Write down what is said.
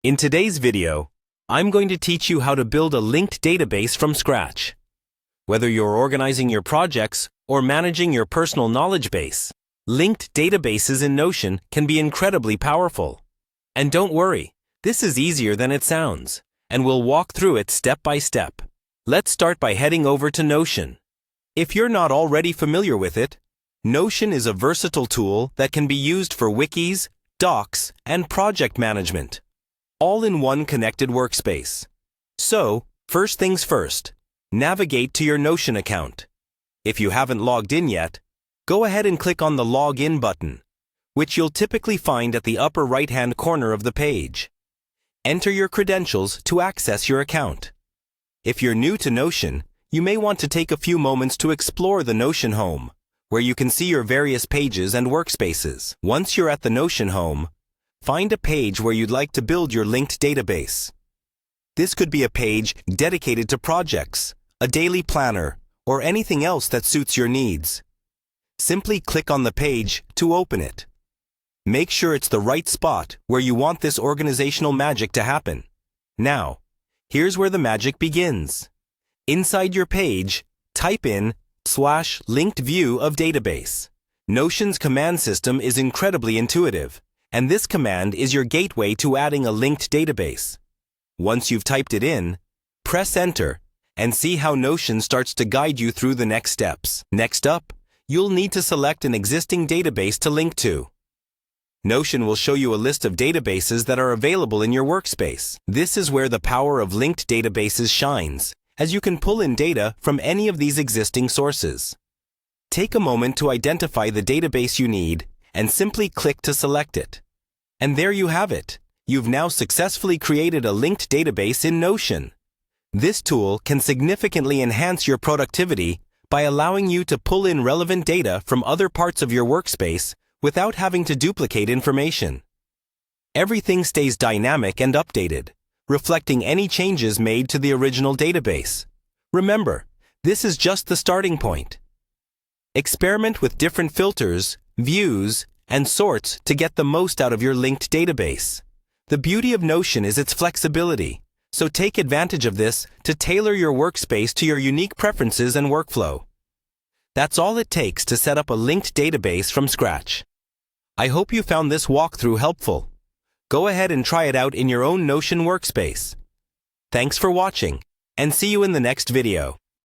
In today's video, I'm going to teach you how to build a linked database from scratch. Whether you're organizing your projects or managing your personal knowledge base, linked databases in Notion can be incredibly powerful. And don't worry, this is easier than it sounds, and we'll walk through it step by step. Let's start by heading over to Notion. If you're not already familiar with it, Notion is a versatile tool that can be used for wikis, docs, and project management, all in one connected workspace. So, first things first, navigate to your Notion account. If you haven't logged in yet, go ahead and click on the Login button, which you'll typically find at the upper right-hand corner of the page. Enter your credentials to access your account. If you're new to Notion, you may want to take a few moments to explore the Notion home, where you can see your various pages and workspaces. Once you're at the Notion home, find a page where you'd like to build your linked database. This could be a page dedicated to projects, a daily planner, or anything else that suits your needs. Simply click on the page to open it. Make sure it's the right spot where you want this organizational magic to happen. Now, here's where the magic begins. Inside your page, type in /linked view of database. Notion's command system is incredibly intuitive, and this command is your gateway to adding a linked database. Once you've typed it in, press Enter and see how Notion starts to guide you through the next steps. Next up, you'll need to select an existing database to link to. Notion will show you a list of databases that are available in your workspace. This is where the power of linked databases shines, as you can pull in data from any of these existing sources. Take a moment to identify the database you need and simply click to select it. And there you have it. You've now successfully created a linked database in Notion. This tool can significantly enhance your productivity by allowing you to pull in relevant data from other parts of your workspace without having to duplicate information. Everything stays dynamic and updated, reflecting any changes made to the original database. Remember, this is just the starting point. Experiment with different filters, views, and sorts to get the most out of your linked database. The beauty of Notion is its flexibility, so take advantage of this to tailor your workspace to your unique preferences and workflow. That's all it takes to set up a linked database from scratch. I hope you found this walkthrough helpful. Go ahead and try it out in your own Notion workspace. Thanks for watching, and see you in the next video.